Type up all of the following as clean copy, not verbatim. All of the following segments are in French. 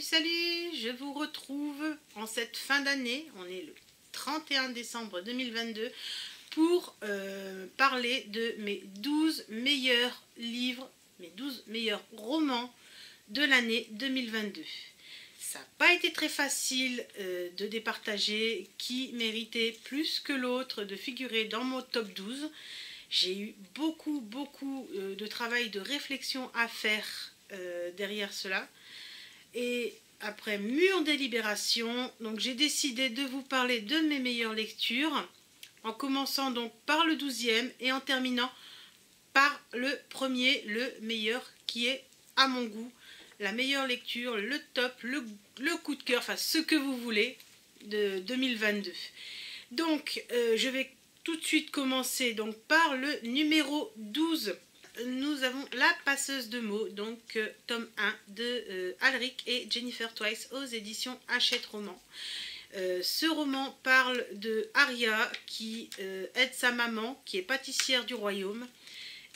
Salut, salut! Je vous retrouve en cette fin d'année, on est le 31 décembre 2022, pour parler de mes 12 meilleurs livres, mes 12 meilleurs romans de l'année 2022. Ça n'a pas été très facile de départager qui méritait plus que l'autre de figurer dans mon top 12. J'ai eu beaucoup de travail de réflexion à faire derrière cela. Et après mûre délibération, donc j'ai décidé de vous parler de mes meilleures lectures, en commençant donc par le 12e et en terminant par le premier, le meilleur, qui est à mon goût la meilleure lecture, le top, le coup de cœur, enfin ce que vous voulez de 2022. Donc je vais tout de suite commencer donc par le numéro 12. Nous avons La passeuse de mots, donc tome 1 de Alric et Jennifer Twice aux éditions Hachette Roman. Ce roman parle de Aria qui aide sa maman, qui est pâtissière du royaume,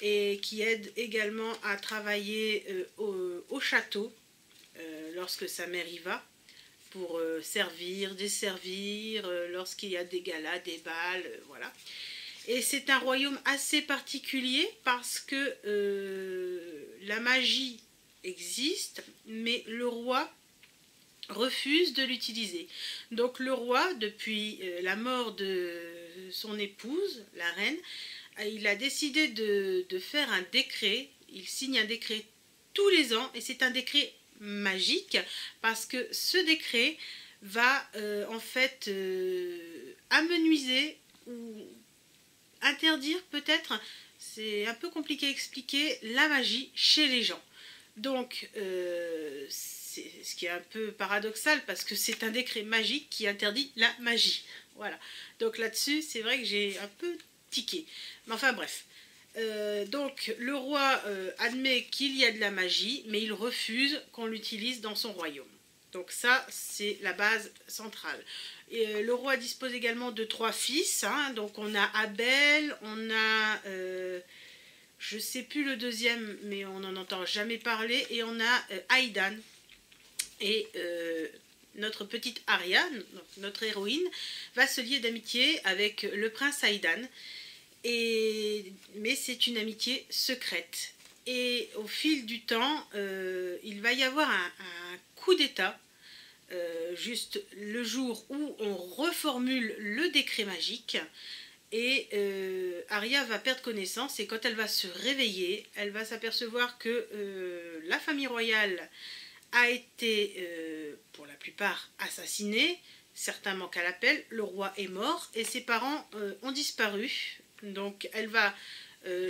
et qui aide également à travailler au château lorsque sa mère y va, pour servir, desservir, lorsqu'il y a des galas, des bals, voilà. Et c'est un royaume assez particulier parce que la magie existe, mais le roi refuse de l'utiliser. Donc le roi, depuis la mort de son épouse, la reine, il a décidé de faire un décret. Il signe un décret tous les ans et c'est un décret magique parce que ce décret va en fait amenuiser ou interdire peut-être, c'est un peu compliqué à expliquer, la magie chez les gens. Donc c'est ce qui est un peu paradoxal parce que c'est un décret magique qui interdit la magie. Voilà. Donc là-dessus, c'est vrai que j'ai un peu tiqué. Mais enfin bref. Donc le roi admet qu'il y a de la magie, mais il refuse qu'on l'utilise dans son royaume. Donc ça, c'est la base centrale. Et, le roi dispose également de 3 fils. Hein, donc on a Abel, on a, je ne sais plus le deuxième, mais on n'en entend jamais parler, et on a Aidan. Et notre petite Aria, notre héroïne, va se lier d'amitié avec le prince Aidan. Mais c'est une amitié secrète. Et au fil du temps, il va y avoir un coup d'état, juste le jour où on reformule le décret magique, et Aria va perdre connaissance, et quand elle va se réveiller, elle va s'apercevoir que la famille royale a été, pour la plupart, assassinée, certains manquent à l'appel, le roi est mort, et ses parents ont disparu. Donc elle va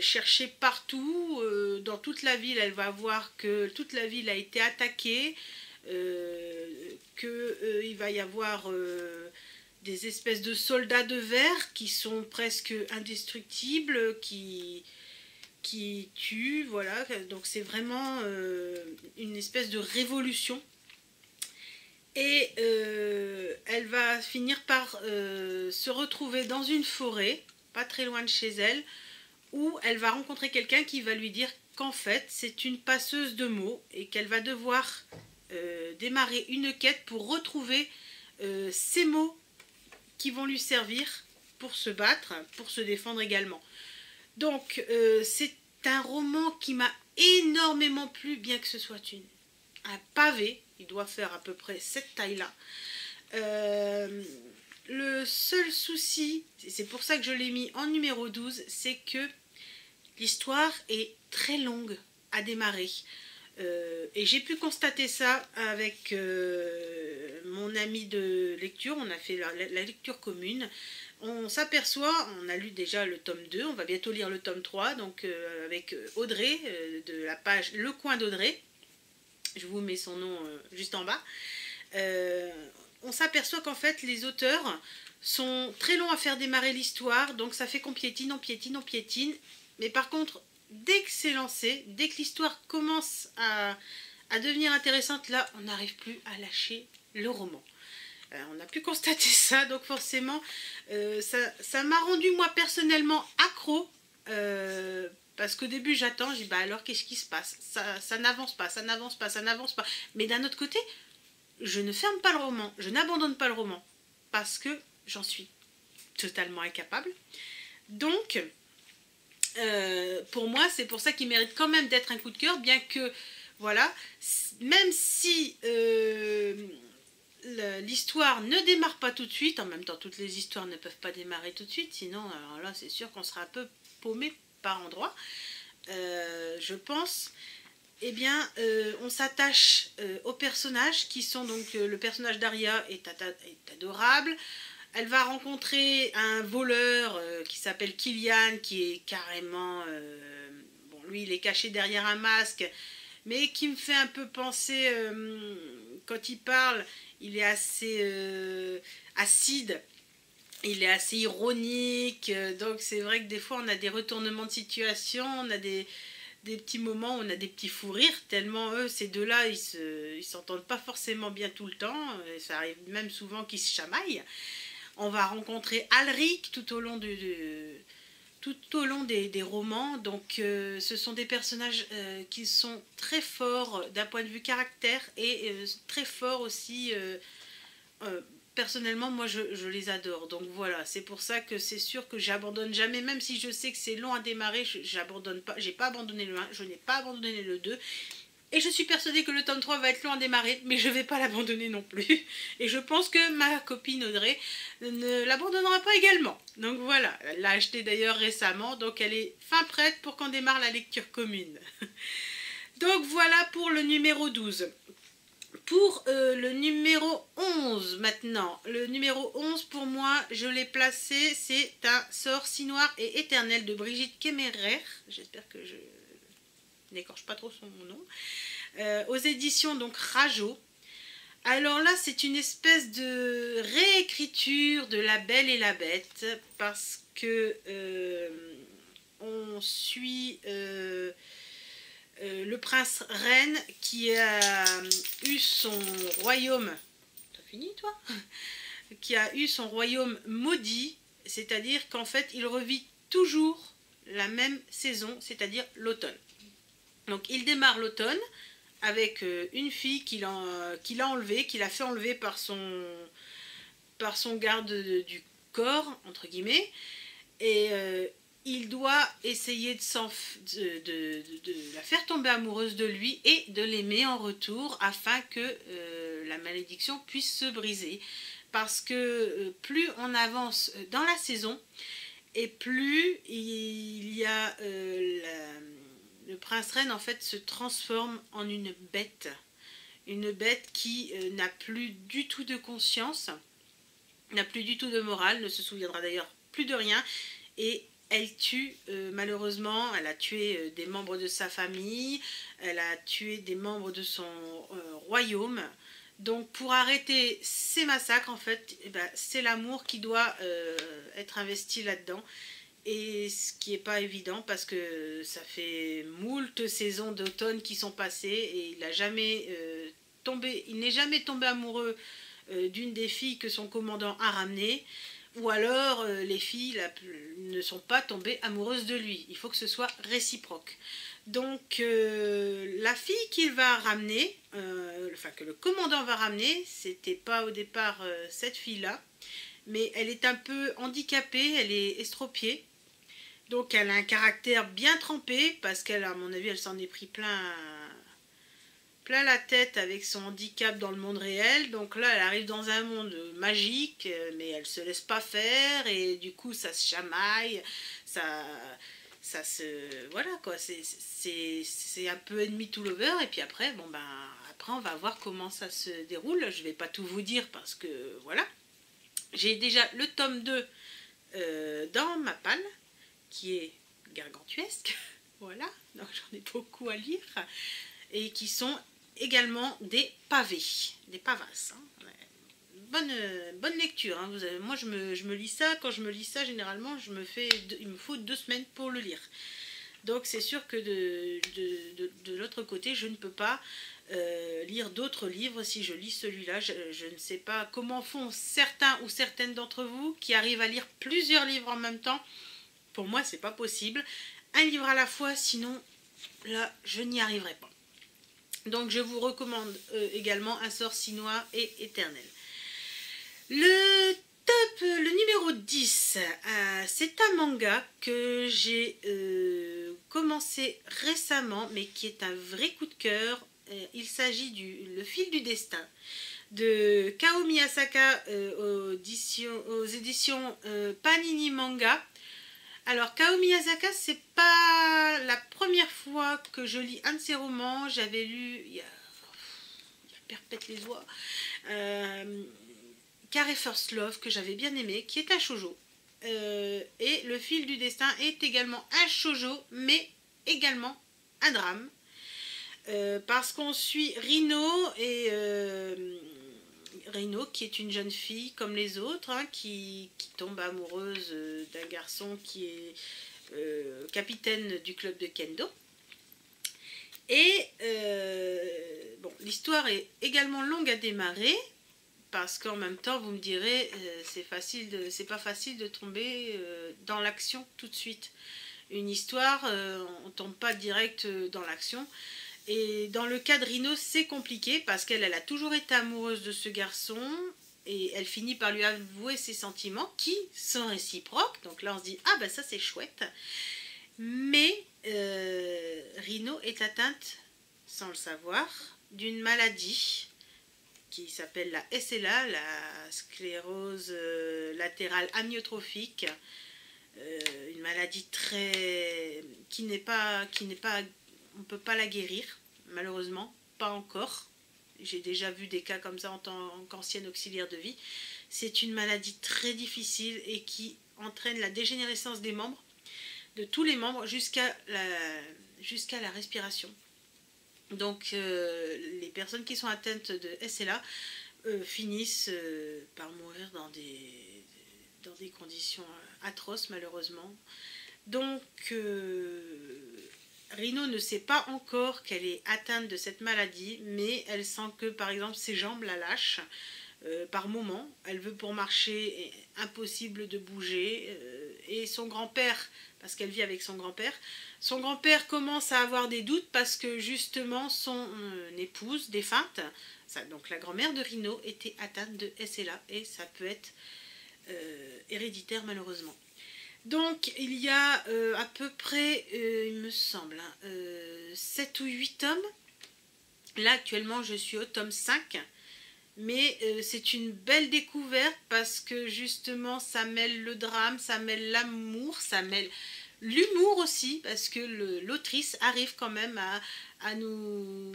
chercher partout, dans toute la ville, elle va voir que toute la ville a été attaquée, qu'il va y avoir des espèces de soldats de verre qui sont presque indestructibles, qui tuent, voilà. Donc c'est vraiment une espèce de révolution. Et elle va finir par se retrouver dans une forêt, pas très loin de chez elle, où elle va rencontrer quelqu'un qui va lui dire qu'en fait c'est une passeuse de mots et qu'elle va devoir démarrer une quête pour retrouver ces mots qui vont lui servir pour se battre, pour se défendre également. Donc c'est un roman qui m'a énormément plu, bien que ce soit un pavé, il doit faire à peu près cette taille-là. Le seul souci, c'est pour ça que je l'ai mis en numéro 12, c'est que l'histoire est très longue à démarrer. Et j'ai pu constater ça avec mon ami de lecture. On a fait la lecture commune. On s'aperçoit, on a lu déjà le tome 2, on va bientôt lire le tome 3, donc avec Audrey, de la page Le Coin d'Audrey. Je vous mets son nom juste en bas. On s'aperçoit qu'en fait les auteurs sont très longs à faire démarrer l'histoire, donc ça fait qu'on piétine, on piétine, on piétine. Mais par contre, dès que c'est lancé, dès que l'histoire commence à devenir intéressante, là on n'arrive plus à lâcher le roman. On a pu constater ça, donc forcément ça m'a rendu moi personnellement accro, parce qu'au début j'attends, je dis bah alors qu'est-ce qui se passe, ça n'avance pas, ça n'avance pas, ça n'avance pas. Mais d'un autre côté, je ne ferme pas le roman, je n'abandonne pas le roman, parce que j'en suis totalement incapable. Donc, pour moi, c'est pour ça qu'il mérite quand même d'être un coup de cœur, bien que, voilà, même si l'histoire ne démarre pas tout de suite, en même temps, toutes les histoires ne peuvent pas démarrer tout de suite, sinon, alors là, c'est sûr qu'on sera un peu paumé par endroits. Je pense, eh bien, on s'attache aux personnages qui sont donc, le personnage d'Arya est adorable. Elle va rencontrer un voleur qui s'appelle Killian, qui est carrément... bon, lui, il est caché derrière un masque, mais qui me fait un peu penser, quand il parle, il est assez acide, il est assez ironique, donc c'est vrai que des fois, on a des retournements de situation, on a des petits moments où on a des petits fous rires, tellement eux, ces deux-là, ils s'entendent pas forcément bien tout le temps, et ça arrive même souvent qu'ils se chamaillent. On va rencontrer Alric tout au long des romans. Donc ce sont des personnages qui sont très forts d'un point de vue caractère et très forts aussi. Personnellement, moi je les adore. Donc voilà, c'est pour ça que c'est sûr que j'abandonne jamais, même si je sais que c'est long à démarrer, j'abandonne pas. J'ai pas abandonné le 1, je n'ai pas abandonné le 2. Et je suis persuadée que le tome 3 va être long à démarrer, mais je ne vais pas l'abandonner non plus. Et je pense que ma copine Audrey ne l'abandonnera pas également. Donc voilà, elle l'a acheté d'ailleurs récemment, donc elle est fin prête pour qu'on démarre la lecture commune. Donc voilà pour le numéro 12. Pour le numéro 11 maintenant. Le numéro 11 pour moi, je l'ai placé, c'est un sort si noir et éternel de Brigitte Kemmerer. J'espère que je n'écorche pas trop son nom, aux éditions donc Rajo. Alors là, c'est une espèce de réécriture de La Belle et la Bête, parce que on suit le prince reine qui a eu son royaume. T'as fini toi? Qui a eu son royaume maudit, c'est-à-dire qu'en fait, il revit toujours la même saison, c'est-à-dire l'automne. Donc il démarre l'automne avec une fille qu'il a enlevée, qu'il a fait enlever par son garde du corps, entre guillemets, et il doit essayer de la faire tomber amoureuse de lui et de l'aimer en retour afin que la malédiction puisse se briser. Parce que plus on avance dans la saison, et plus il y a le prince reine en fait se transforme en une bête qui n'a plus du tout de conscience, n'a plus du tout de morale, ne se souviendra d'ailleurs plus de rien, et elle tue, malheureusement, elle a tué des membres de sa famille, elle a tué des membres de son royaume. Donc pour arrêter ces massacres, en fait, eh ben, c'est l'amour qui doit être investi là-dedans. Et ce qui n'est pas évident parce que ça fait moult saisons d'automne qui sont passées et il n'est jamais tombé amoureux d'une des filles que son commandant a ramenées, ou alors les filles ne sont pas tombées amoureuses de lui. Il faut que ce soit réciproque. Donc la fille qu'il va ramener, que le commandant va ramener, c'était pas au départ cette fille-là, mais elle est un peu handicapée, elle est estropiée. Donc elle a un caractère bien trempé parce qu'elle, à mon avis, elle s'en est pris plein la tête avec son handicap dans le monde réel. Donc là, elle arrive dans un monde magique, mais elle se laisse pas faire et du coup, ça se chamaille, ça se... Voilà quoi, c'est un peu ennemi tout l'over. Et puis après, bon ben, après on va voir comment ça se déroule. Je vais pas tout vous dire parce que voilà. J'ai déjà le tome 2 dans ma palle, qui est gargantuesque, voilà, donc j'en ai beaucoup à lire, et qui sont également des pavés, des pavasses. Hein. Bonne lecture. Hein. Moi, je me lis ça, quand je me lis ça, généralement, il me faut 2 semaines pour le lire. Donc c'est sûr que de l'autre côté, je ne peux pas lire d'autres livres si je lis celui-là. Je ne sais pas comment font certains ou certaines d'entre vous qui arrivent à lire plusieurs livres en même temps. Pour moi, c'est pas possible. Un livre à la fois, sinon, là, je n'y arriverai pas. Donc je vous recommande également Un sort si noir et éternel. Le numéro 10, c'est un manga que j'ai commencé récemment, mais qui est un vrai coup de cœur. Il s'agit Le fil du destin de Kao Miyazaki aux éditions Panini Manga. Alors, Kao Miyazaki, c'est pas la première fois que je lis un de ses romans. J'avais lu, il y a Perpète les oies, Carré First Love, que j'avais bien aimé, qui est un shoujo. Et Le fil du destin est également un shoujo, mais également un drame. Parce qu'on suit Rino, qui est une jeune fille comme les autres, hein, qui tombe amoureuse d'un garçon qui est capitaine du club de kendo. Et bon, l'histoire est également longue à démarrer, parce qu'en même temps, vous me direz, c'est pas facile de tomber dans l'action tout de suite. Une histoire, on ne tombe pas direct dans l'action. Et dans le cas de Rino, c'est compliqué parce qu'elle a toujours été amoureuse de ce garçon et elle finit par lui avouer ses sentiments qui sont réciproques. Donc là, on se dit, ah ben ça c'est chouette. Mais Rino est atteinte, sans le savoir, d'une maladie qui s'appelle la SLA, la sclérose latérale amyotrophique. Une maladie qui n'est pas, on ne peut pas la guérir, malheureusement, pas encore. J'ai déjà vu des cas comme ça en tant qu'ancienne auxiliaire de vie. C'est une maladie très difficile et qui entraîne la dégénérescence des membres, de tous les membres, jusqu'à la respiration. Donc les personnes qui sont atteintes de SLA finissent par mourir dans des conditions atroces, malheureusement. Donc Rino ne sait pas encore qu'elle est atteinte de cette maladie, mais elle sent que, par exemple, ses jambes la lâchent par moment. Elle veut pour marcher, impossible de bouger. Et son grand-père, parce qu'elle vit avec son grand-père commence à avoir des doutes parce que, justement, son épouse défunte, donc la grand-mère de Rino, était atteinte de SLA et ça peut être héréditaire, malheureusement. Donc, il y a à peu près, il me semble, 7 ou 8 tomes. Là, actuellement, je suis au tome 5. Mais c'est une belle découverte parce que, justement, ça mêle le drame, ça mêle l'amour, ça mêle l'humour aussi, parce que l'autrice arrive quand même à nous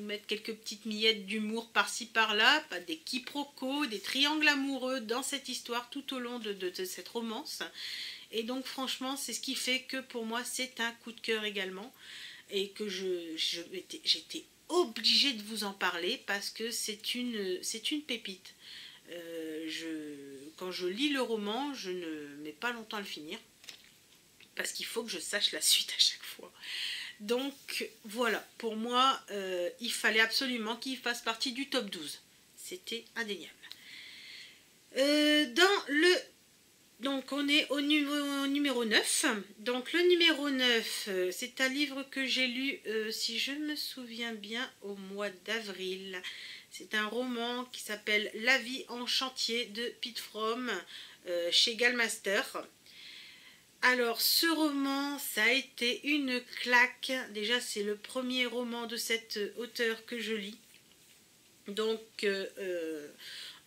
mettre quelques petites miettes d'humour par-ci par-là, des quiproquos, des triangles amoureux dans cette histoire tout au long de cette romance. Et donc franchement, c'est ce qui fait que pour moi, c'est un coup de cœur également. Et que j'étais obligée de vous en parler parce que c'est une pépite. Quand je lis le roman, je ne mets pas longtemps à le finir. Parce qu'il faut que je sache la suite à chaque fois. Donc voilà, pour moi, il fallait absolument qu'il fasse partie du top 12. C'était indéniable. Donc on est au numéro 9. Donc le numéro 9, c'est un livre que j'ai lu, si je me souviens bien, au mois d'avril. C'est un roman qui s'appelle La vie en chantier de Pete Fromm, chez Gallmaster. Alors ce roman, ça a été une claque. Déjà c'est le premier roman de cet auteur que je lis. Donc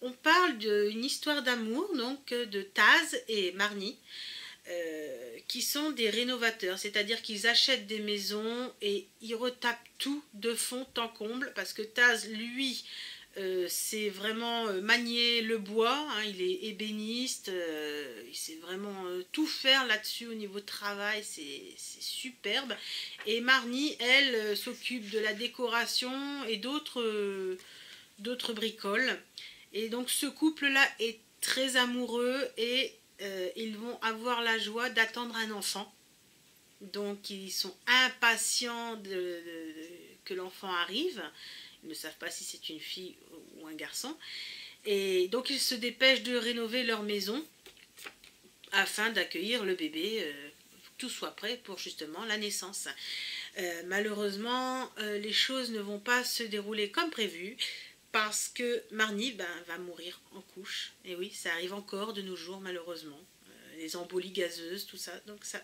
on parle d'une histoire d'amour donc de Taz et Marnie qui sont des rénovateurs, c'est-à-dire qu'ils achètent des maisons et ils retapent tout de fond en comble parce que Taz, lui, c'est vraiment manier le bois, hein, il est ébéniste, il sait vraiment tout faire là-dessus au niveau de travail, c'est superbe. Et Marnie, elle, s'occupe de la décoration et d'autres bricoles. Et donc ce couple-là est très amoureux et ils vont avoir la joie d'attendre un enfant. Donc ils sont impatients que l'enfant arrive. Ils ne savent pas si c'est une fille ou un garçon. Et donc ils se dépêchent de rénover leur maison afin d'accueillir le bébé, que tout soit prêt pour justement la naissance. Malheureusement, les choses ne vont pas se dérouler comme prévu parce que Marnie va mourir en couche. Et oui, ça arrive encore de nos jours malheureusement. Les embolies gazeuses, tout ça, donc ça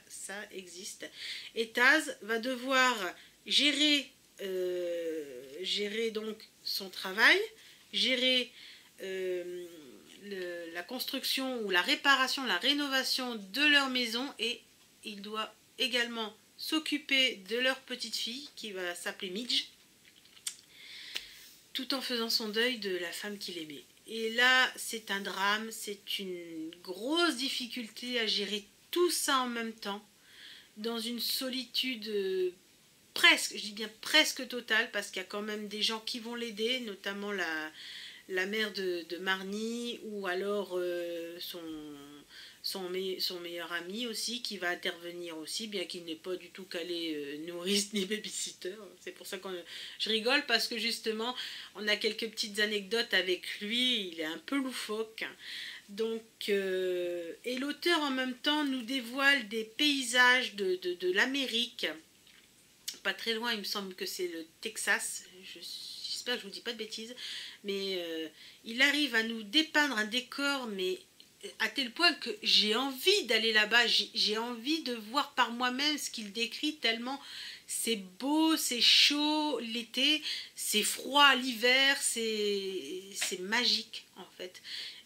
existe. Et Taz va devoir gérer, gérer donc son travail, gérer la construction ou la réparation, la rénovation de leur maison, et il doit également s'occuper de leur petite fille qui va s'appeler Midge, tout en faisant son deuil de la femme qu'il aimait. Et là, c'est un drame, c'est une grosse difficulté à gérer tout ça en même temps, dans une solitude presque, je dis bien presque totale, parce qu'il y a quand même des gens qui vont l'aider, notamment la mère de Marnie, ou alors son meilleur ami aussi, qui va intervenir aussi, bien qu'il n'ait pas du tout calé nourrice ni babysitter. C'est pour ça que je rigole, parce que justement, on a quelques petites anecdotes avec lui, il est un peu loufoque. Donc, et l'auteur en même temps nous dévoile des paysages de l'Amérique, pas très loin, il me semble que c'est le Texas, j'espère que je ne vous dis pas de bêtises, mais il arrive à nous dépeindre un décor, mais à tel point que j'ai envie d'aller là-bas, j'ai envie de voir par moi-même ce qu'il décrit, tellement c'est beau, c'est chaud l'été, c'est froid l'hiver, c'est magique en fait.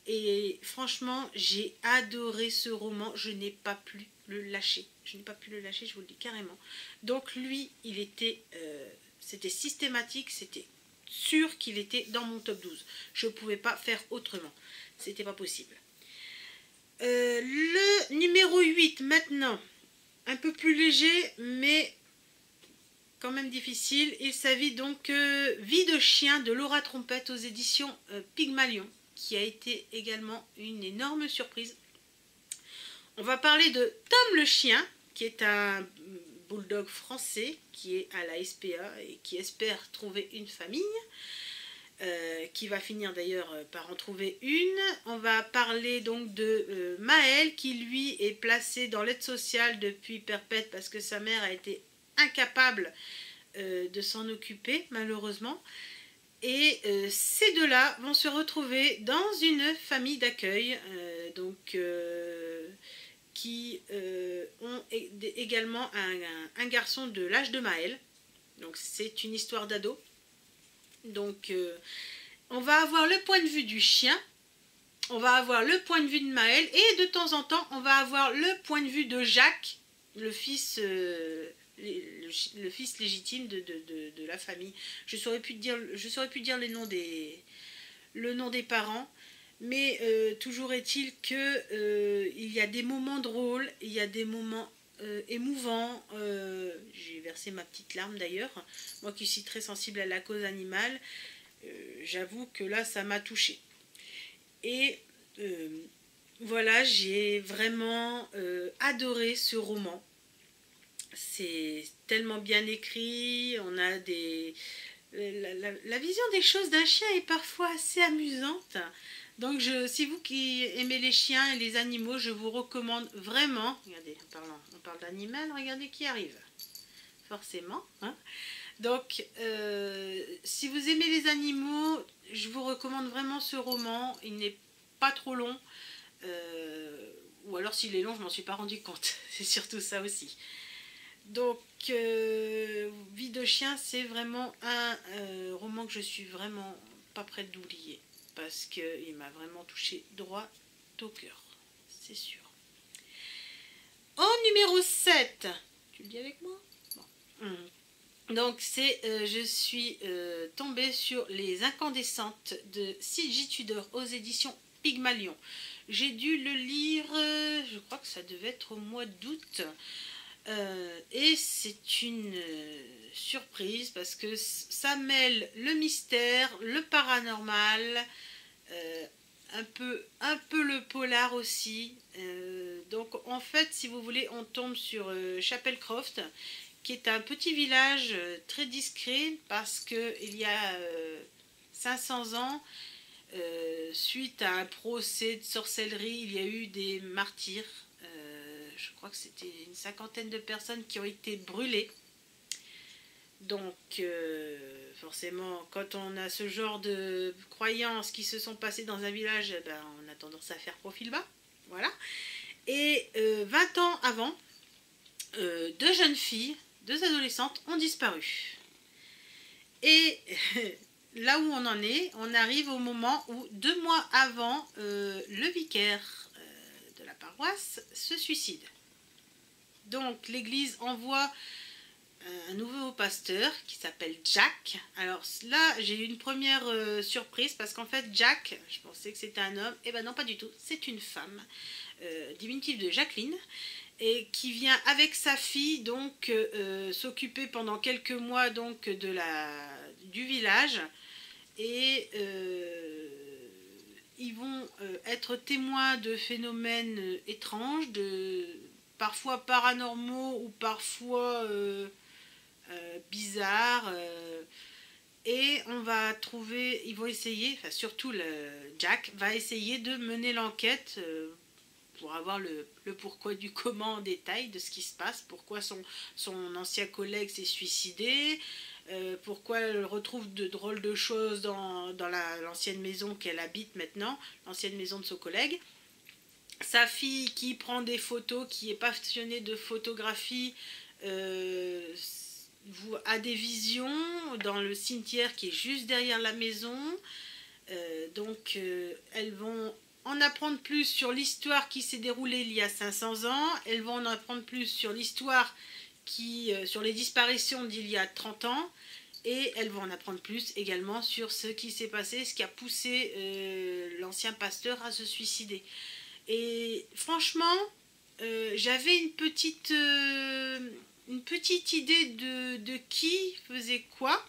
Et franchement, j'ai adoré ce roman, je n'ai pas pu le lâcher. Je n'ai pas pu le lâcher, je vous le dis carrément. Donc lui, il était, c'était systématique, c'était sûr qu'il était dans mon top 12. Je ne pouvais pas faire autrement, c'était pas possible. Le numéro 8 maintenant, un peu plus léger, mais quand même difficile. Il s'agit donc Vie de chien de Laura Trompette aux éditions Pygmalion, qui a été également une énorme surprise. On va parler de Tom le chien, qui est un bulldog français qui est à la SPA et qui espère trouver une famille, qui va finir d'ailleurs par en trouver une. On va parler donc de Maël, qui lui est placé dans l'aide sociale depuis perpète parce que sa mère a été incapable de s'en occuper malheureusement. Et ces deux-là vont se retrouver dans une famille d'accueil, qui ont également un garçon de l'âge de Maël. Donc c'est une histoire d'ado. Donc on va avoir le point de vue du chien, on va avoir le point de vue de Maël, et de temps en temps on va avoir le point de vue de Jacques, le fils légitime de la famille. Je saurais plus dire le nom des parents, mais toujours est-il que il y a des moments drôles, il y a des moments émouvants. J'ai versé ma petite larme d'ailleurs, moi qui suis très sensible à la cause animale. J'avoue que là ça m'a touchée. Et voilà, j'ai vraiment adoré ce roman. C'est tellement bien écrit, on a la vision des choses d'un chien est parfois assez amusante. Donc si vous qui aimez les chiens et les animaux, je vous recommande vraiment, regardez, on parle d'animal, regardez qui arrive, forcément, hein. Donc si vous aimez les animaux, je vous recommande vraiment ce roman, il n'est pas trop long, ou alors s'il est long, je m'en suis pas rendu compte, c'est surtout ça aussi. Donc, Vie de chien, c'est vraiment un roman que je suis vraiment pas prête d'oublier, parce qu'il m'a vraiment touché droit au cœur, c'est sûr. Au numéro 7, tu le dis avec moi? Bon. Donc, je suis tombée sur Les Incandescentes de C.J. Tudor aux éditions Pygmalion. J'ai dû le lire, je crois que ça devait être au mois d'août. Et c'est une surprise parce que ça mêle le mystère, le paranormal, un peu le polar aussi. Donc en fait, si vous voulez, on tombe sur Chapelcroft, qui est un petit village très discret parce qu'il y a 500 ans, suite à un procès de sorcellerie, il y a eu des martyrs. Je crois que c'était une 50aine de personnes qui ont été brûlées. Donc, forcément, quand on a ce genre de croyances qui se sont passées dans un village, ben, on a tendance à faire profil bas. Voilà. Et 20 ans avant, deux jeunes filles, deux adolescentes ont disparu. Et là où on en est, on arrive au moment où 2 mois avant, le vicaire de la paroisse se suicide. Donc l'église envoie un nouveau pasteur qui s'appelle Jack. Alors là, j'ai eu une première surprise parce qu'en fait, Jack, je pensais que c'était un homme. Et ben non, pas du tout. C'est une femme, diminutif de Jacqueline, et qui vient avec sa fille donc s'occuper pendant quelques mois donc du village. Et ils vont être témoins de phénomènes étranges, parfois paranormaux ou parfois bizarres. Et on va trouver, ils vont essayer, enfin surtout Jack va essayer de mener l'enquête pour avoir le pourquoi du comment en détail de ce qui se passe, pourquoi son ancien collègue s'est suicidé, pourquoi elle retrouve de drôles de choses dans l'ancienne maison qu'elle habite maintenant, l'ancienne maison de son collègue. Sa fille qui prend des photos, qui est passionnée de photographie, a des visions dans le cimetière qui est juste derrière la maison. Donc elles vont en apprendre plus sur l'histoire qui s'est déroulée il y a 500 ans. Elles vont en apprendre plus sur l'histoire sur les disparitions d'il y a 30 ans. Et elles vont en apprendre plus également sur ce qui s'est passé, ce qui a poussé l'ancien pasteur à se suicider. Et franchement, j'avais une petite idée de qui faisait quoi,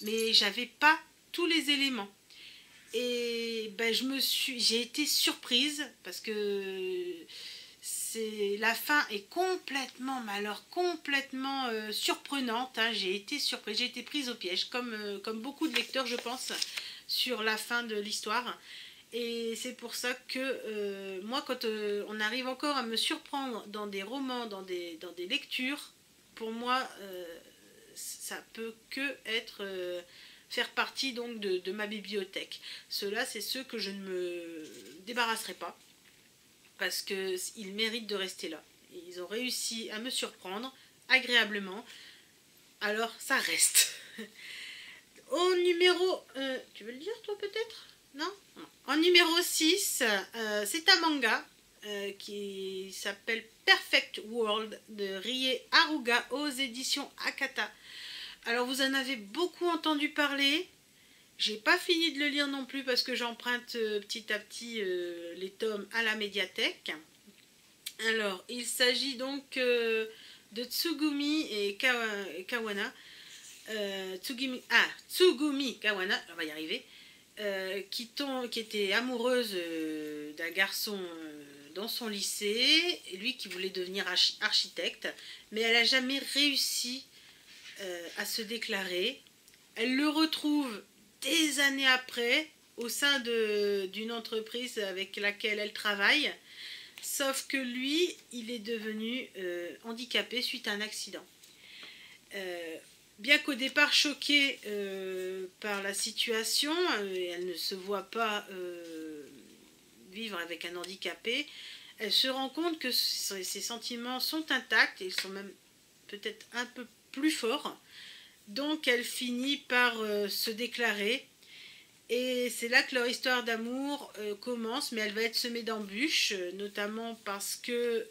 mais j'avais pas tous les éléments. Et ben, j'ai été surprise parce que la fin est complètement, mais alors complètement surprenante. Hein. J'ai été surprise, j'ai été prise au piège, comme beaucoup de lecteurs, je pense, sur la fin de l'histoire. Et c'est pour ça que moi, quand on arrive encore à me surprendre dans des romans, dans des lectures, pour moi, ça peut que être faire partie donc de ma bibliothèque. Ceux-là, c'est ceux que je ne me débarrasserai pas parce qu'ils méritent de rester là. Ils ont réussi à me surprendre agréablement, alors ça reste. Au numéro... tu veux le dire toi peut-être ? Non ? En numéro 6, c'est un manga qui s'appelle Perfect World de Rie Haruga aux éditions Akata. Alors vous en avez beaucoup entendu parler. J'ai pas fini de le lire non plus parce que j'emprunte petit à petit les tomes à la médiathèque. Alors il s'agit donc de Tsugumi et Kawana. Tsugumi Kawana, on va y arriver. Qui était amoureuse d'un garçon dans son lycée, lui qui voulait devenir architecte, mais elle n'a jamais réussi à se déclarer. Elle le retrouve des années après au sein d'une entreprise avec laquelle elle travaille, sauf que lui, il est devenu handicapé suite à un accident. Bien qu'au départ choquée par la situation, elle ne se voit pas vivre avec un handicapé, elle se rend compte que ses sentiments sont intacts et ils sont même peut-être un peu plus forts. Donc elle finit par se déclarer et c'est là que leur histoire d'amour commence, mais elle va être semée d'embûches, notamment parce que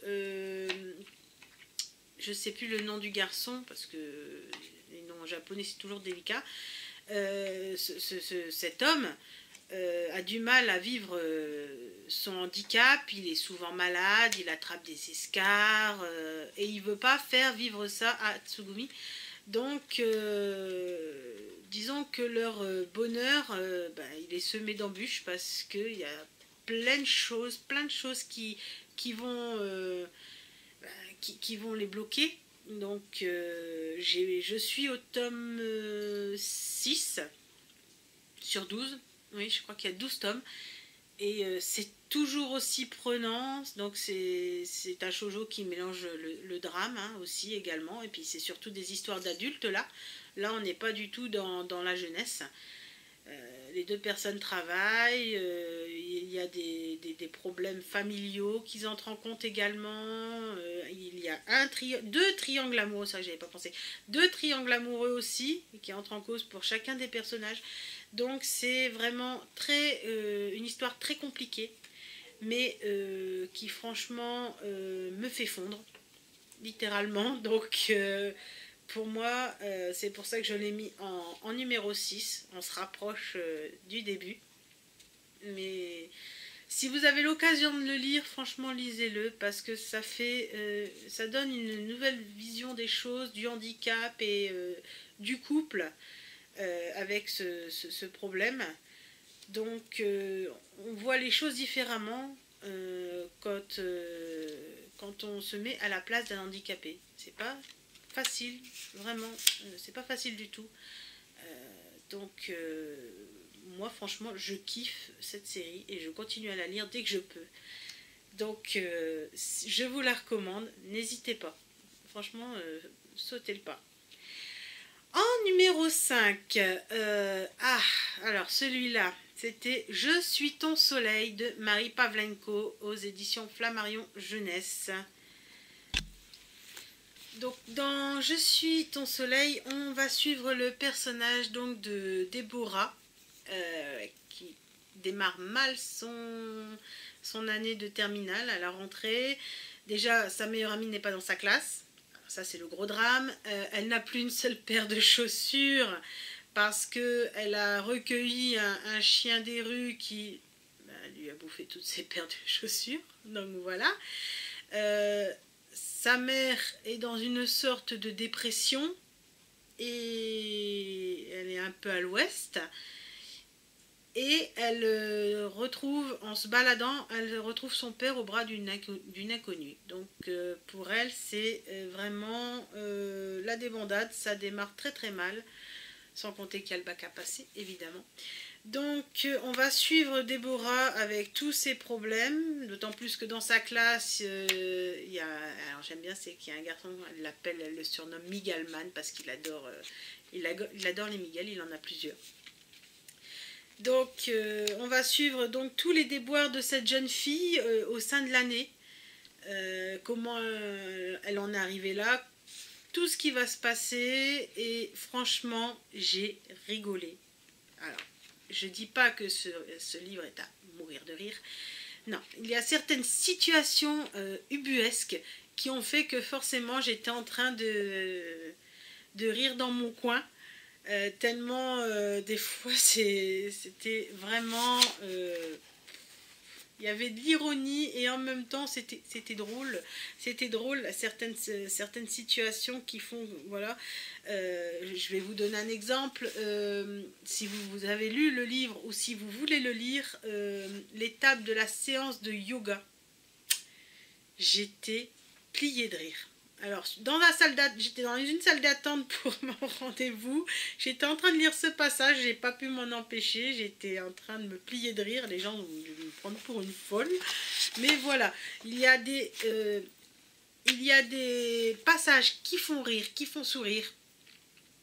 je ne sais plus le nom du garçon parce que les noms en japonais c'est toujours délicat. Cet homme a du mal à vivre son handicap, il est souvent malade, il attrape des escarres et il ne veut pas faire vivre ça à Tsugumi. Donc disons que leur bonheur il est semé d'embûches parce qu'il y a plein de choses qui vont les bloquer. Donc je suis au tome 6 sur 12. Oui, je crois qu'il y a 12 tomes. Et c'est toujours aussi prenant, donc c'est un shoujo qui mélange le drame hein, aussi également, et puis c'est surtout des histoires d'adultes là. Là on n'est pas du tout dans la jeunesse. Les deux personnes travaillent, il y a des problèmes familiaux qu'ils entrent en compte également, il y a deux triangles amoureux, ça j'avais pas pensé, deux triangles amoureux aussi qui entrent en cause pour chacun des personnages. Donc c'est vraiment une histoire très compliquée, mais qui franchement me fait fondre, littéralement. Donc pour moi, c'est pour ça que je l'ai mis en numéro 6. On se rapproche du début. Mais si vous avez l'occasion de le lire, franchement, lisez-le parce que ça donne une nouvelle vision des choses, du handicap et du couple avec ce problème. Donc, on voit les choses différemment quand on se met à la place d'un handicapé. C'est pas facile, vraiment, c'est pas facile du tout. Donc, moi, franchement, je kiffe cette série et je continue à la lire dès que je peux. Donc, je vous la recommande, n'hésitez pas. Franchement, sautez le pas. En numéro 5, alors celui-là, c'était Je suis ton soleil de Marie Pavlenko aux éditions Flammarion Jeunesse. Donc dans Je suis ton soleil, on va suivre le personnage donc de Déborah qui démarre mal son année de terminale à la rentrée. Déjà, sa meilleure amie n'est pas dans sa classe. Ça, c'est le gros drame. Elle n'a plus une seule paire de chaussures parce qu'elle a recueilli un chien des rues qui lui a bouffé toutes ses paires de chaussures. Donc voilà. Sa mère est dans une sorte de dépression et elle est un peu à l'ouest. Et elle retrouve, en se baladant, elle retrouve son père au bras d'une inconnue. Donc pour elle, c'est vraiment la débandade. Ça démarre très très mal, sans compter qu'il y a le bac à passer, évidemment. Donc on va suivre Déborah avec tous ses problèmes, d'autant plus que dans sa classe, il y a, alors j'aime bien, c'est qu'il y a un garçon, elle le surnomme Migalman parce qu'il adore, il adore les Miguel, il en a plusieurs. Donc on va suivre donc tous les déboires de cette jeune fille au sein de l'année, comment elle en est arrivée là, tout ce qui va se passer, et franchement j'ai rigolé. Alors je dis pas que ce livre est à mourir de rire, non, il y a certaines situations ubuesques qui ont fait que forcément j'étais en train de rire dans mon coin. Tellement des fois c'était vraiment il y avait de l'ironie et en même temps c'était drôle certaines situations qui font voilà. Je vais vous donner un exemple. Si vous avez lu le livre ou si vous voulez le lire, l'étape de la séance de yoga, j'étais pliée de rire. Alors, j'étais dans une salle d'attente pour mon rendez-vous. J'étais en train de lire ce passage, j'ai pas pu m'en empêcher. J'étais en train de me plier de rire. Les gens vont me prendre pour une folle. Mais voilà, il y a des passages qui font rire, qui font sourire.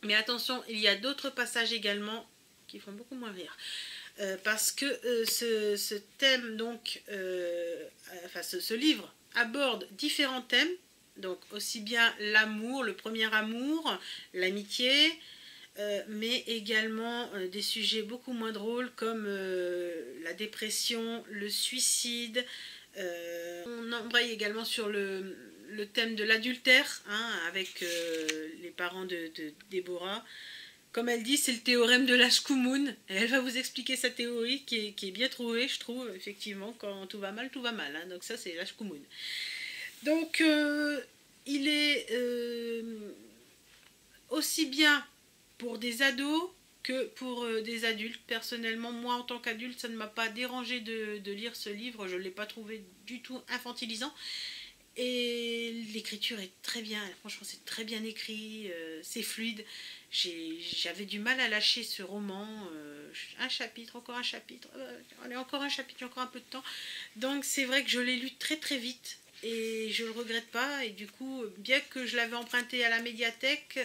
Mais attention, il y a d'autres passages également qui font beaucoup moins rire. Parce que ce thème, donc, ce livre aborde différents thèmes. Donc aussi bien l'amour, le premier amour, l'amitié, mais également des sujets beaucoup moins drôles comme la dépression, le suicide. On embraye également sur le thème de l'adultère, hein, avec les parents de Déborah. Comme elle dit, c'est le théorème de l'Ashkumun. Et elle va vous expliquer sa théorie qui est bien trouvée, je trouve, effectivement. Quand tout va mal, tout va mal. Hein. Donc ça, c'est l'Ashkumun. Donc, il est aussi bien pour des ados que pour des adultes. Personnellement, moi, en tant qu'adulte, ça ne m'a pas dérangé de lire ce livre. Je ne l'ai pas trouvé du tout infantilisant. Et l'écriture est très bien. Franchement, c'est très bien écrit. C'est fluide. J'avais du mal à lâcher ce roman. un chapitre, encore un chapitre, allez, encore un chapitre, il y a encore un peu de temps. Donc c'est vrai que je l'ai lu très très vite et je le regrette pas. Et du coup, bien que je l'avais emprunté à la médiathèque,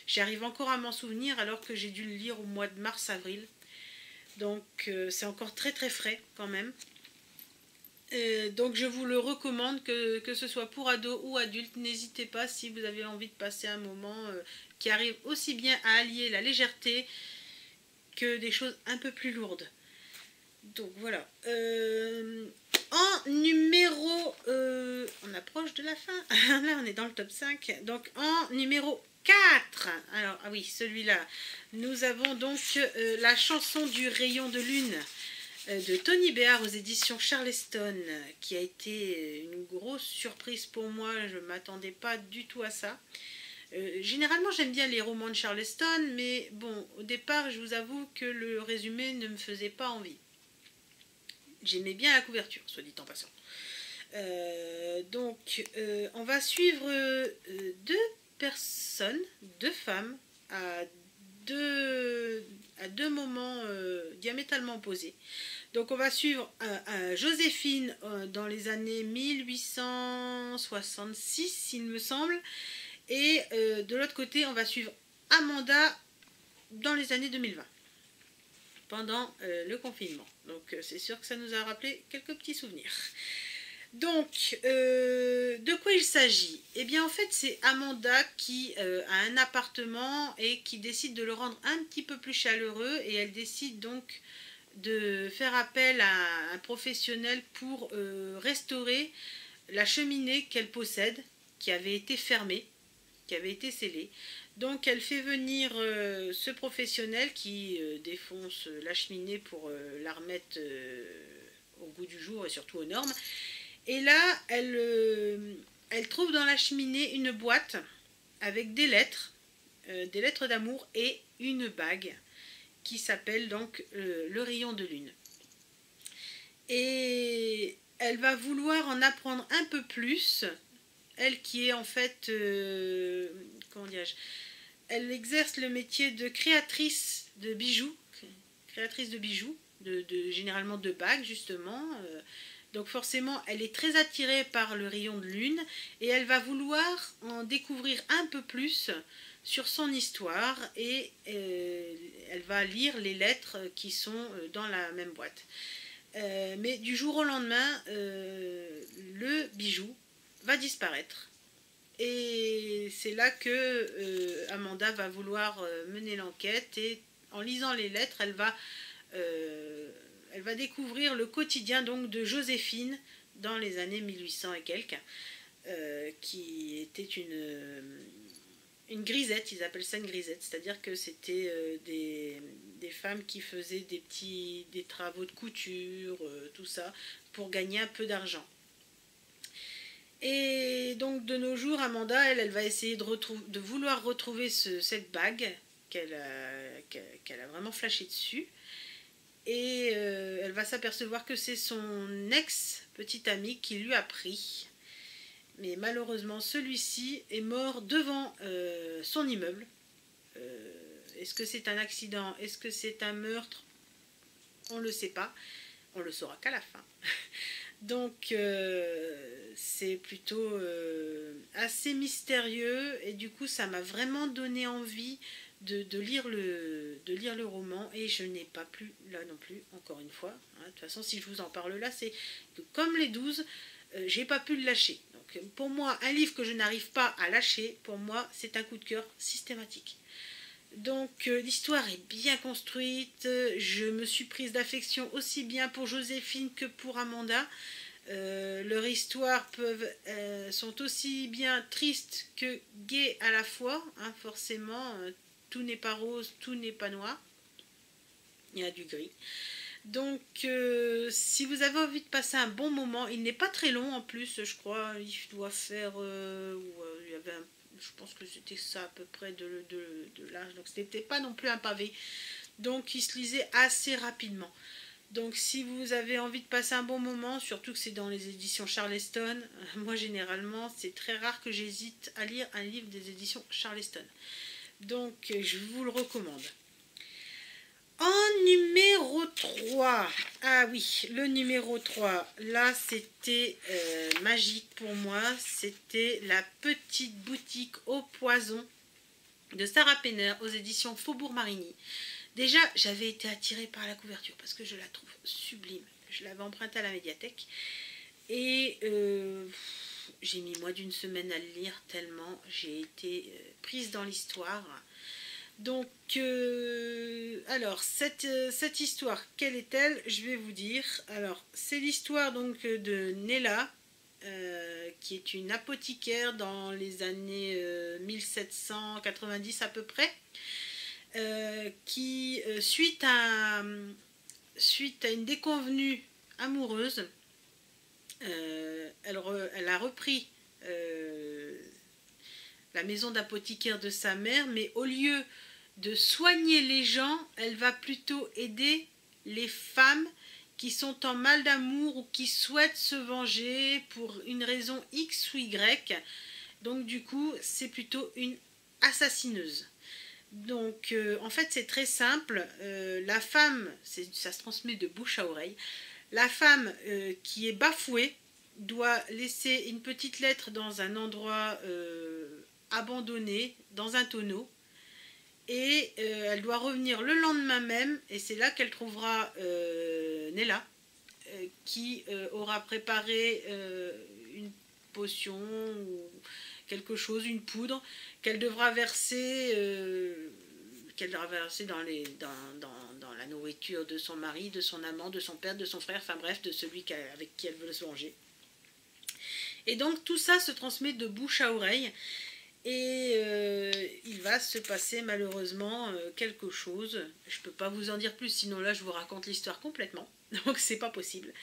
j'arrive encore à m'en souvenir alors que j'ai dû le lire au mois de mars-avril. Donc c'est encore très très frais quand même. Donc je vous le recommande, que ce soit pour ados ou adultes. N'hésitez pas si vous avez envie de passer un moment qui arrive aussi bien à allier la légèreté que des choses un peu plus lourdes. Donc voilà. En numéro... on approche de la fin. Là on est dans le top 5. Donc en numéro 4. Alors ah oui, celui-là. Nous avons donc la chanson du rayon de lune de Tony Béard aux éditions Charleston, qui a été une grosse surprise pour moi. Je ne m'attendais pas du tout à ça. Généralement j'aime bien les romans de Charleston, mais bon, au départ je vous avoue que le résumé ne me faisait pas envie. J'aimais bien la couverture, soit dit en passant. Donc on va suivre deux personnes, deux femmes à deux moments diamétralement opposés. Donc on va suivre Joséphine dans les années 1866, il me semble, et de l'autre côté on va suivre Amanda dans les années 2020, pendant le confinement. Donc c'est sûr que ça nous a rappelé quelques petits souvenirs. Donc, de quoi il s'agit? Eh bien, en fait, c'est Amanda qui a un appartement et qui décide de le rendre un petit peu plus chaleureux, et elle décide donc de faire appel à un professionnel pour restaurer la cheminée qu'elle possède, qui avait été fermée, qui avait été scellée. Donc, elle fait venir ce professionnel qui défonce la cheminée pour la remettre au goût du jour et surtout aux normes. Et là, elle trouve dans la cheminée une boîte avec des lettres d'amour et une bague qui s'appelle donc le rayon de lune. Et elle va vouloir en apprendre un peu plus, elle qui est en fait, comment dirais-je, elle exerce le métier de créatrice de bijoux, généralement de bagues justement. Donc forcément, elle est très attirée par le rayon de lune et elle va vouloir en découvrir un peu plus sur son histoire, et elle va lire les lettres qui sont dans la même boîte. Mais du jour au lendemain, le bijou va disparaître. Et c'est là que Amanda va vouloir mener l'enquête, et en lisant les lettres, elle va découvrir le quotidien donc de Joséphine dans les années 1800 et quelques, qui était une grisette. Ils appellent ça une grisette, c'est-à-dire que c'était des femmes qui faisaient des travaux de couture, tout ça, pour gagner un peu d'argent. Et donc de nos jours, Amanda, elle va essayer de vouloir retrouver cette bague qu'elle a vraiment flashé dessus. Et elle va s'apercevoir que c'est son ex-petit ami qui lui a pris. Mais malheureusement, celui-ci est mort devant son immeuble. Est-ce que c'est un accident? Est-ce que c'est un meurtre? On ne le sait pas. On le saura qu'à la fin. Donc, c'est plutôt assez mystérieux. Et du coup, ça m'a vraiment donné envie de lire le roman, et je n'ai pas pu là non plus, encore une fois. De toute façon, si je vous en parle là, c'est que comme les 12, j'ai pas pu le lâcher. Donc pour moi, un livre que je n'arrive pas à lâcher, pour moi, c'est un coup de cœur systématique. Donc l'histoire est bien construite, je me suis prise d'affection aussi bien pour Joséphine que pour Amanda. Leurs histoires sont aussi bien tristes que gaies à la fois, hein, forcément. Tout n'est pas rose, tout n'est pas noir. Il y a du gris. Donc, si vous avez envie de passer un bon moment, il n'est pas très long en plus, je crois. Il doit faire... il y avait je pense que c'était ça à peu près de l'âge. Donc, ce n'était pas non plus un pavé. Donc, il se lisait assez rapidement. Donc, si vous avez envie de passer un bon moment, surtout que c'est dans les éditions Charleston, moi, généralement, c'est très rare que j'hésite à lire un livre des éditions Charleston. Donc, je vous le recommande. Ah oui, le numéro 3, là c'était magique pour moi, c'était La petite boutique au poison de Sarah Penner aux éditions Faubourg Marigny. Déjà, j'avais été attirée par la couverture parce que je la trouve sublime. Je l'avais empruntée à la médiathèque et j'ai mis moins d'une semaine à le lire tellement j'ai été prise dans l'histoire. Donc, alors, cette histoire, quelle est-elle? Je vais vous dire. Alors, c'est l'histoire donc de Nella, qui est une apothicaire dans les années 1790 à peu près, qui, suite à une déconvenue amoureuse, elle a repris la maison d'apothicaire de sa mère, mais au lieu de soigner les gens, elle va plutôt aider les femmes qui sont en mal d'amour ou qui souhaitent se venger pour une raison X ou Y. Donc du coup, c'est plutôt une assassineuse. Donc en fait, c'est très simple. La femme, ça se transmet de bouche à oreille. La femme qui est bafouée doit laisser une petite lettre dans un endroit abandonné, dans un tonneau. Et elle doit revenir le lendemain même, et c'est là qu'elle trouvera Nella, qui aura préparé une potion ou quelque chose, une poudre, qu'elle devra verser, dans la nourriture de son mari, de son amant, de son père, de son frère, enfin bref, de celui avec qui elle veut se venger. Et donc tout ça se transmet de bouche à oreille. Et il va se passer malheureusement quelque chose. Je ne peux pas vous en dire plus, sinon là je vous raconte l'histoire complètement. Donc c'est pas possible.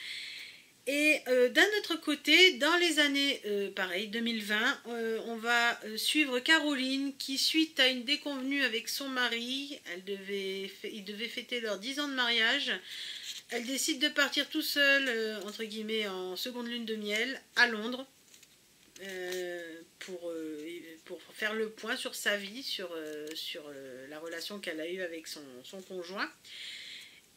Et d'un autre côté, dans les années pareil, 2020, on va suivre Caroline qui, suite à une déconvenue avec son mari, ils devaient fêter leurs 10 ans de mariage. Elle décide de partir tout seul, entre guillemets, en seconde lune de miel, à Londres. Pour faire le point sur sa vie, sur la relation qu'elle a eue avec son conjoint.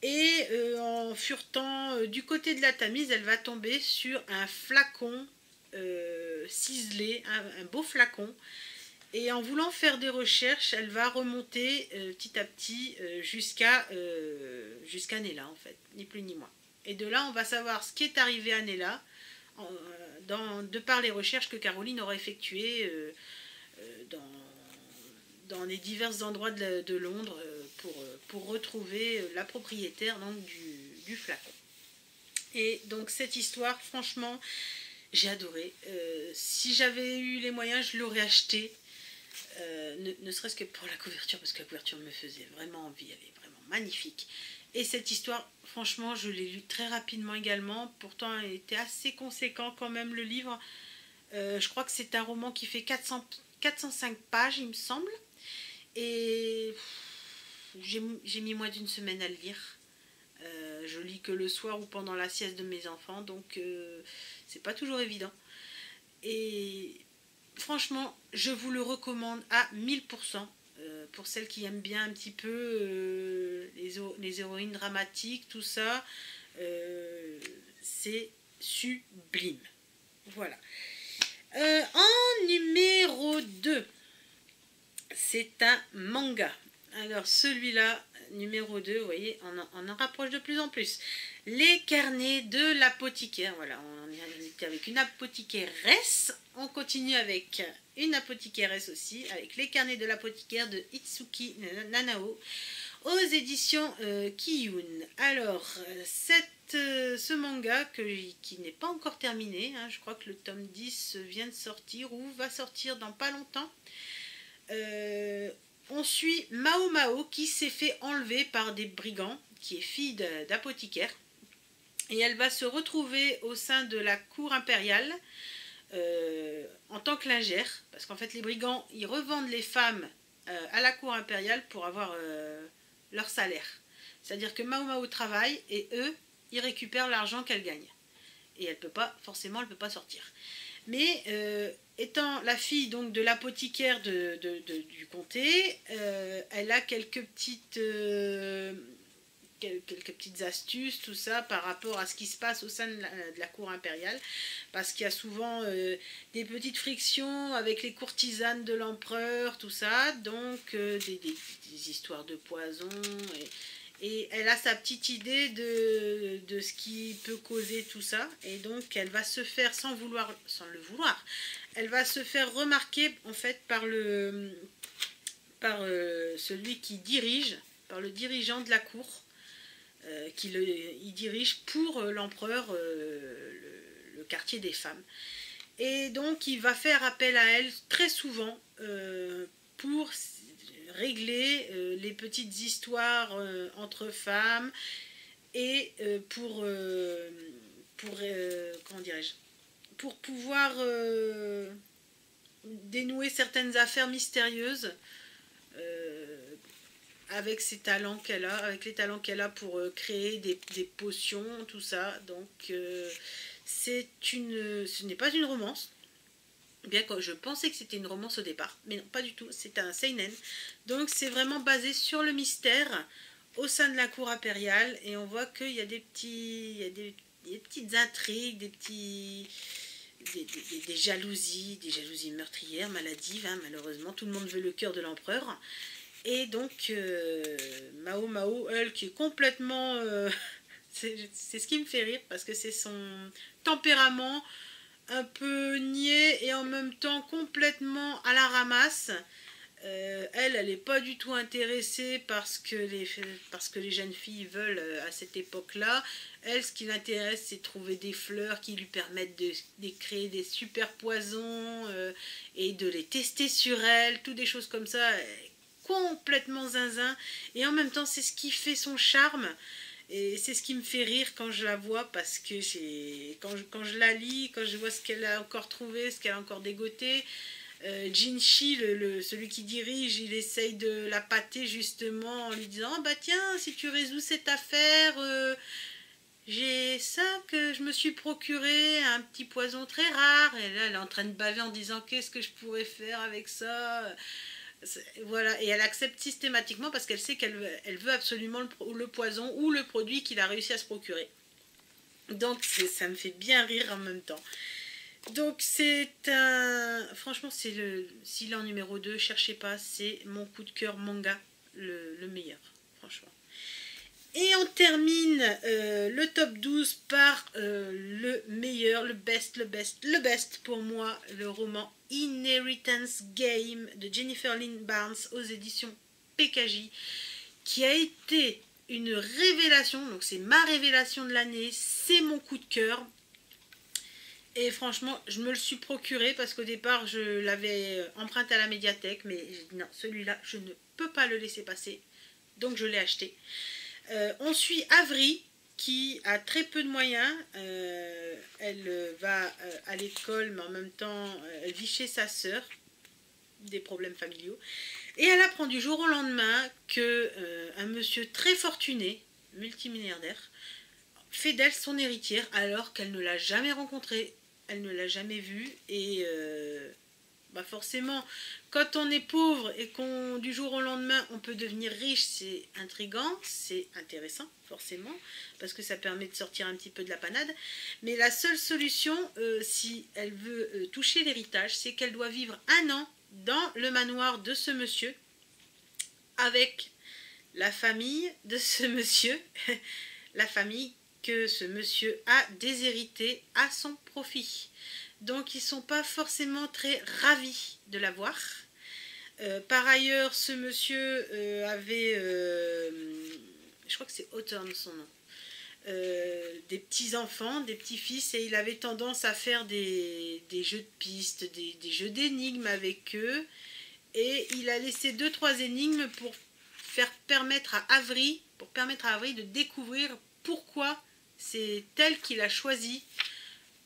Et en furetant du côté de la Tamise, elle va tomber sur un flacon ciselé, un beau flacon. Et en voulant faire des recherches, elle va remonter petit à petit jusqu'à Nella, en fait, ni plus ni moins. Et de là, on va savoir ce qui est arrivé à Nella, de par les recherches que Caroline aura effectuées dans les divers endroits de Londres pour retrouver la propriétaire donc, du flacon. Et donc cette histoire, franchement, j'ai adoré. Si j'avais eu les moyens, je l'aurais acheté, ne serait-ce que pour la couverture, parce que la couverture me faisait vraiment envie, elle est vraiment magnifique. Et cette histoire, franchement, je l'ai lue très rapidement également. Pourtant, elle était assez conséquent quand même, le livre. Je crois que c'est un roman qui fait 405 pages, il me semble. Et j'ai mis moins d'une semaine à le lire. Je lis que le soir ou pendant la sieste de mes enfants, donc c'est pas toujours évident. Et franchement, je vous le recommande à 1000%. Pour celles qui aiment bien un petit peu les héroïnes dramatiques, tout ça, c'est sublime. Voilà. En numéro 2, c'est un manga. Alors celui-là, numéro 2, vous voyez, on en rapproche de plus en plus. Les carnets de l'apothicaire. Voilà, on était avec une apothicairesse. On continue avec une apothicairesse aussi, avec les carnets de l'apothicaire de Itsuki Nanao, aux éditions Kiyun. Alors, ce manga qui n'est pas encore terminé, hein, je crois que le tome 10 vient de sortir ou va sortir dans pas longtemps. On suit Mao Mao qui s'est fait enlever par des brigands, qui est fille d'apothicaire, et elle va se retrouver au sein de la cour impériale en tant que lingère, parce qu'en fait les brigands ils revendent les femmes à la cour impériale pour avoir leur salaire. C'est-à-dire que Mao Mao travaille et eux ils récupèrent l'argent qu'elle gagne. Et elle peut pas sortir. Mais étant la fille donc de l'apothicaire du comté, elle a quelques petites quelques petites astuces, tout ça, par rapport à ce qui se passe au sein de la cour impériale, parce qu'il y a souvent des petites frictions avec les courtisanes de l'empereur, tout ça, donc des histoires de poison, et elle a sa petite idée de ce qui peut causer tout ça, et donc elle va se faire, sans le vouloir, elle va se faire remarquer en fait par celui qui dirige, par le dirigeant de la cour, il dirige pour l'empereur le quartier des femmes. Et donc il va faire appel à elle très souvent pour régler les petites histoires entre femmes et comment dirais-je, pour pouvoir dénouer certaines affaires mystérieuses avec ses talents qu'elle a, avec les talents qu'elle a pour créer des potions, tout ça. Donc ce n'est pas une romance, bien que je pensais que c'était une romance au départ, mais non, pas du tout, c'est un seinen. Donc c'est vraiment basé sur le mystère au sein de la cour impériale, et on voit qu'il y a des petites intrigues, des jalousies meurtrières, maladives, hein, malheureusement, tout le monde veut le cœur de l'empereur. Et donc Mao, elle, qui est complètement c'est ce qui me fait rire, parce que c'est son tempérament un peu niais et en même temps complètement à la ramasse. Elle n'est pas du tout intéressée parce que les jeunes filles veulent à cette époque-là. Elle, ce qui l'intéresse, c'est de trouver des fleurs qui lui permettent de créer des super poisons et de les tester sur elle, toutes des choses comme ça, complètement zinzin. Et en même temps, c'est ce qui fait son charme. Et c'est ce qui me fait rire quand je la vois, parce que quand je la lis, quand je vois ce qu'elle a encore trouvé, ce qu'elle a encore dégoté, Jinshi, celui qui dirige, il essaye de la pâter justement en lui disant « Oh bah tiens, si tu résous cette affaire, j'ai ça que je me suis procuré, un petit poison très rare. » Et là, elle est en train de baver en disant « Qu'est-ce que je pourrais faire avec ça ?» Voilà, et elle accepte systématiquement parce qu'elle sait qu'elle veut absolument le poison ou le produit qu'il a réussi à se procurer. Donc ça me fait bien rire en même temps. Donc franchement, s'il est en numéro 2, cherchez pas, c'est mon coup de cœur manga, le meilleur, franchement. Et on termine le top 12 par le meilleur, le best pour moi, le roman Inheritance Game de Jennifer Lynn Barnes aux éditions PKJ, qui a été une révélation. Donc c'est ma révélation de l'année, c'est mon coup de cœur. Et franchement, je me le suis procuré parce qu'au départ, je l'avais emprunté à la médiathèque, mais j'ai dit non, celui-là, je ne peux pas le laisser passer. Donc je l'ai acheté. On suit Avery, qui a très peu de moyens. Elle va à l'école, mais en même temps, elle vit chez sa sœur, des problèmes familiaux. Et elle apprend du jour au lendemain qu'un monsieur très fortuné, multimilliardaire, fait d'elle son héritière alors qu'elle ne l'a jamais rencontré, elle ne l'a jamais vue. Et forcément, quand on est pauvre et qu'on du jour au lendemain on peut devenir riche, c'est intriguant, c'est intéressant forcément, parce que ça permet de sortir un petit peu de la panade. Mais la seule solution, si elle veut toucher l'héritage, c'est qu'elle doit vivre 1 an dans le manoir de ce monsieur, avec la famille de ce monsieur, la famille que ce monsieur a déshérité à son profit. Donc ils ne sont pas forcément très ravis de la voir. Par ailleurs, ce monsieur avait, je crois que c'est Hawthorne son nom, des petits-enfants, des petits-fils, et il avait tendance à faire des jeux de pistes, des jeux d'énigmes avec eux. Et il a laissé 2-3 énigmes pour permettre à Avery de découvrir pourquoi c'est elle qu'il a choisi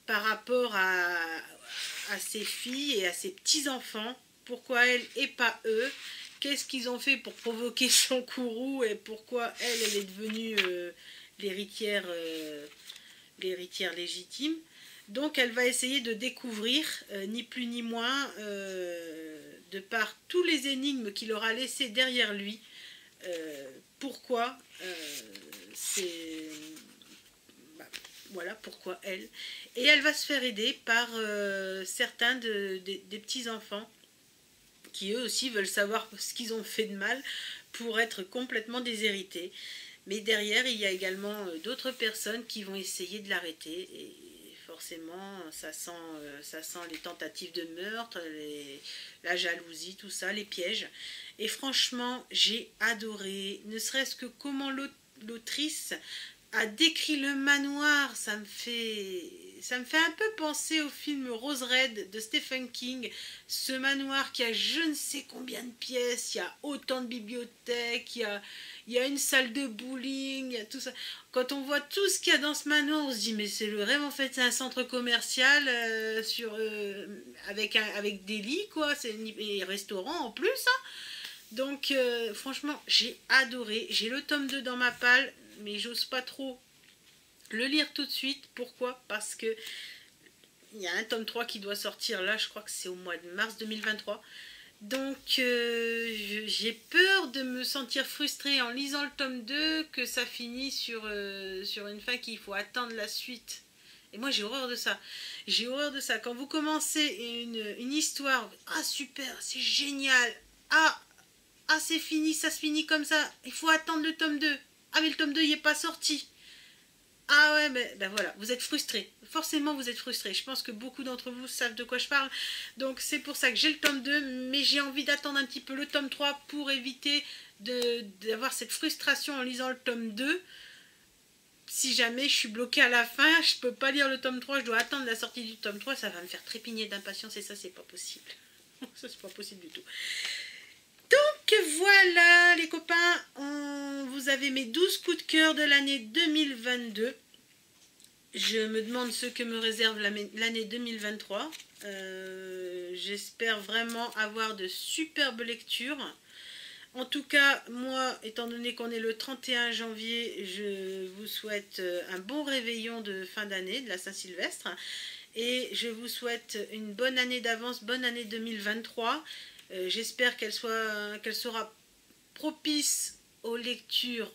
par rapport à ses filles et à ses petits-enfants. Pourquoi elle et pas eux? Qu'est-ce qu'ils ont fait pour provoquer son courroux et pourquoi elle est devenue l'héritière légitime? Donc elle va essayer de découvrir, ni plus ni moins, de par tous les énigmes qu'il aura laissés derrière lui, pourquoi c'est... bah, voilà pourquoi elle. Et elle va se faire aider par certains des petits-enfants qui eux aussi veulent savoir ce qu'ils ont fait de mal pour être complètement déshérités. Mais derrière, il y a également d'autres personnes qui vont essayer de l'arrêter. Et forcément, ça sent les tentatives de meurtre, la jalousie, tout ça, les pièges. Et franchement, j'ai adoré, ne serait-ce que comment l'autrice a décrit le manoir, ça me fait un peu penser au film Rose Red de Stephen King, ce manoir qui a je ne sais combien de pièces, il y a autant de bibliothèques, il y a une salle de bowling, il y a tout ça. Quand on voit tout ce qu'il y a dans ce manoir, on se dit mais c'est le rêve en fait, c'est un centre commercial avec des lits quoi, et restaurant en plus. Hein. Donc franchement j'ai adoré, j'ai le tome 2 dans ma palle, mais j'ose pas trop le lire tout de suite. Pourquoi? Parce que il y a un tome 3 qui doit sortir là, je crois que c'est au mois de mars 2023. Donc j'ai peur de me sentir frustrée en lisant le tome 2, que ça finit sur une fin qu'il faut attendre la suite. Et moi j'ai horreur de ça. J'ai horreur de ça. Quand vous commencez une histoire, ah super, c'est génial, ah c'est fini, ça se finit comme ça, il faut attendre le tome 2. Ah mais le tome 2 il n'est pas sorti. Ah ouais, ben voilà, vous êtes frustrés. Forcément, vous êtes frustrés. Je pense que beaucoup d'entre vous savent de quoi je parle. Donc, c'est pour ça que j'ai le tome 2, mais j'ai envie d'attendre un petit peu le tome 3 pour éviter d'avoir cette frustration en lisant le tome 2. Si jamais je suis bloquée à la fin, je peux pas lire le tome 3, je dois attendre la sortie du tome 3, ça va me faire trépigner d'impatience et ça, c'est pas possible. Ça, c'est pas possible du tout. Donc voilà les copains, vous avez mes 12 coups de cœur de l'année 2022. Je me demande ce que me réserve l'année 2023. J'espère vraiment avoir de superbes lectures. En tout cas, moi, étant donné qu'on est le 31 janvier, je vous souhaite un bon réveillon de fin d'année, de la Saint-Sylvestre. Et je vous souhaite une bonne année d'avance, bonne année 2023. J'espère qu'elle sera propice aux lectures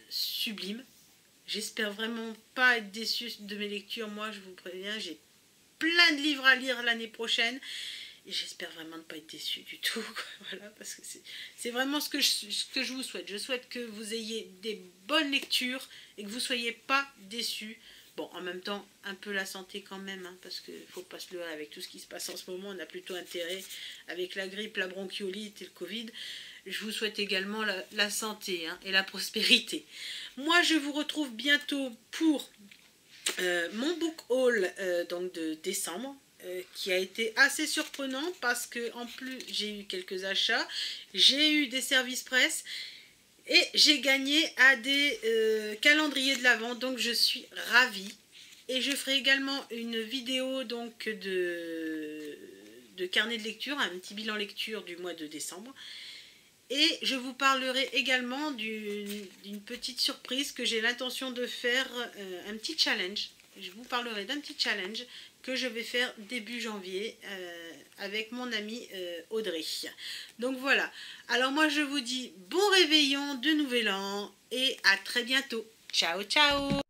sublimes. J'espère vraiment pas être déçue de mes lectures. Moi, je vous préviens, j'ai plein de livres à lire l'année prochaine. Et j'espère vraiment ne pas être déçue du tout. Voilà, parce que c'est vraiment ce que je vous souhaite. Je souhaite que vous ayez des bonnes lectures et que vous ne soyez pas déçus. Bon, en même temps, un peu la santé quand même, hein, parce qu'il ne faut pas se leurrer avec tout ce qui se passe en ce moment. On a plutôt intérêt, avec la grippe, la bronchiolite et le Covid. Je vous souhaite également la santé hein, et la prospérité. Moi, je vous retrouve bientôt pour mon book haul donc de décembre, qui a été assez surprenant parce que en plus, j'ai eu quelques achats, j'ai eu des services presse, et j'ai gagné à des calendriers de l'Avent, donc je suis ravie. Et je ferai également une vidéo donc de carnet de lecture, un petit bilan lecture du mois de décembre. Et je vous parlerai également d'une petite surprise que j'ai l'intention de faire, un petit challenge. Je vous parlerai d'un petit challenge que je vais faire début janvier avec mon amie Audrey. Donc voilà. Alors moi je vous dis bon réveillon de nouvel an et à très bientôt. Ciao ciao.